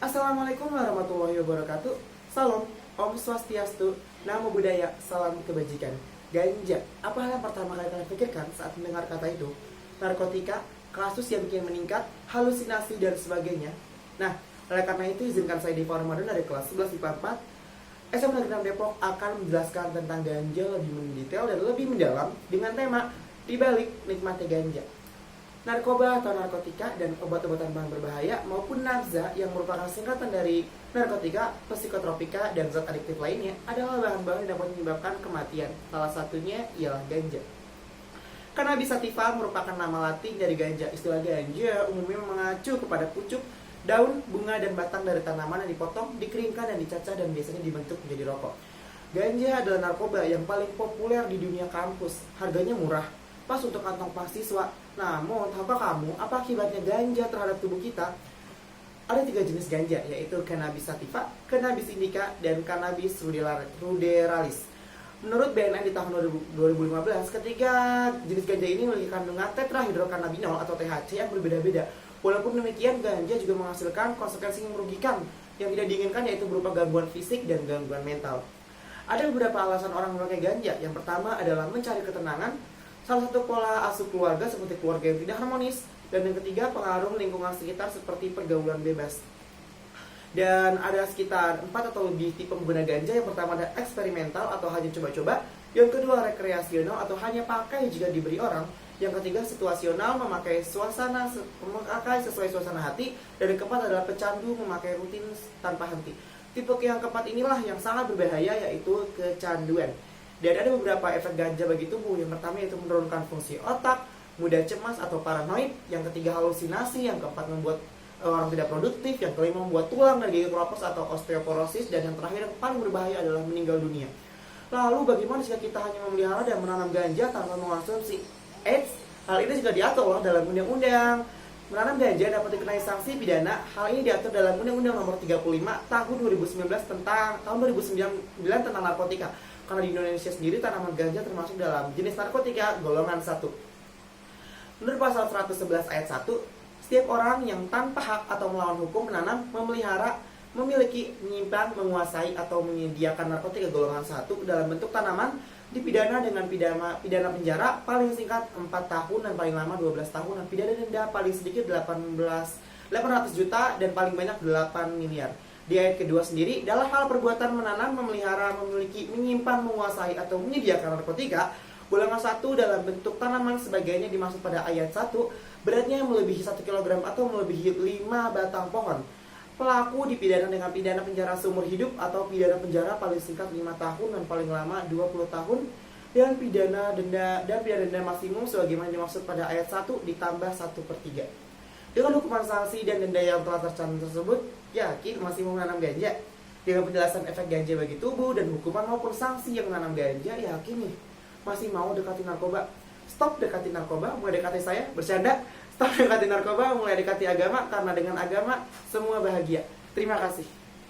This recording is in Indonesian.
Assalamualaikum warahmatullahi wabarakatuh. Salam, Om Swastiastu, Namo Buddhaya, salam kebajikan. Ganja, apa hal yang pertama kali kalian pikirkan saat mendengar kata itu? Narkotika, kasus yang kian meningkat, halusinasi, dan sebagainya. Nah, oleh karena itu izinkan saya Deva Ramadan dari kelas 11 IPA 4 SMA Negeri 6 Depok akan menjelaskan tentang ganja lebih mendetail dan lebih mendalam dengan tema dibalik nikmatnya ganja. Narkoba atau narkotika dan obat-obatan bahan berbahaya maupun nafza yang merupakan singkatan dari narkotika, psikotropika, dan zat adiktif lainnya adalah bahan-bahan yang dapat menyebabkan kematian. Salah satunya ialah ganja. Cannabis sativa merupakan nama latin dari ganja. Istilah ganja umumnya mengacu kepada pucuk, daun, bunga, dan batang dari tanaman yang dipotong, dikeringkan, dan dicacah dan biasanya dibentuk menjadi rokok. Ganja adalah narkoba yang paling populer di dunia kampus. Harganya murah, pas untuk kantong mahasiswa. Namun, tahukah kamu apa akibatnya ganja terhadap tubuh kita? Ada 3 jenis ganja, yaitu cannabis sativa, cannabis indica, dan cannabis ruderalis. Menurut BNN di tahun 2015, ketiga jenis ganja ini memiliki kandungan tetrahidrokannabinol atau THC yang berbeda-beda. Walaupun demikian, ganja juga menghasilkan konsekuensi yang merugikan yang tidak diinginkan, yaitu berupa gangguan fisik dan gangguan mental. Ada beberapa alasan orang memakai ganja. Yang pertama adalah mencari ketenangan. Salah satu pola asuh keluarga seperti keluarga yang tidak harmonis. Dan yang ketiga, pengaruh lingkungan sekitar seperti pergaulan bebas. Dan ada sekitar 4 atau lebih tipe pengguna ganja. Yang pertama ada eksperimental atau hanya coba-coba. Yang kedua rekreasional atau hanya pakai jika diberi orang. Yang ketiga situasional, memakai sesuai suasana hati. Dan yang keempat adalah pecandu, memakai rutin tanpa henti. Tipe yang keempat inilah yang sangat berbahaya, yaitu kecanduan. Dan ada beberapa efek ganja bagi tubuh. Yang pertama yaitu menurunkan fungsi otak, mudah cemas atau paranoid. Yang ketiga halusinasi. Yang keempat membuat orang tidak produktif. Yang kelima membuat tulang dan gigi keropos atau osteoporosis. Dan yang terakhir yang paling berbahaya adalah meninggal dunia. Lalu bagaimana jika kita hanya memelihara dan menanam ganja tanpa mengonsumsi? Hal ini juga diatur loh dalam undang-undang. Menanam ganja dapat dikenai sanksi pidana. Hal ini diatur dalam Undang-Undang Nomor 35 Tahun 2019 tentang narkotika. Karena di Indonesia sendiri tanaman ganja termasuk dalam jenis narkotika golongan 1. Menurut pasal 111 ayat 1, setiap orang yang tanpa hak atau melawan hukum menanam, memelihara, memiliki, menyimpan, menguasai, atau menyediakan narkotika golongan 1 dalam bentuk tanaman dipidana dengan pidana penjara paling singkat 4 tahun dan paling lama 12 tahun dan pidana denda paling sedikit 800 juta dan paling banyak 8 miliar. Di ayat kedua sendiri, dalam hal perbuatan menanam, memelihara, memiliki, menyimpan, menguasai, atau menyediakan narkotika golongan 1 dalam bentuk tanaman sebagainya dimaksud pada ayat 1, beratnya melebihi 1 kg atau melebihi 5 batang pohon. Pelaku dipidana dengan pidana penjara seumur hidup atau pidana penjara paling singkat 5 tahun dan paling lama 20 tahun dan pidana denda maksimum sebagaimana dimaksud pada ayat 1 ditambah 1/3. Dengan hukuman sanksi dan denda yang telah tercantum tersebut, yakin masih mau menanam ganja? Dengan penjelasan efek ganja bagi tubuh dan hukuman maupun sanksi yang menanam ganja, yakin nih masih mau dekati narkoba? Stop dekati narkoba, mulai dekati saya, bercanda. Stop dekati narkoba, mulai dekati agama, karena dengan agama semua bahagia. Terima kasih.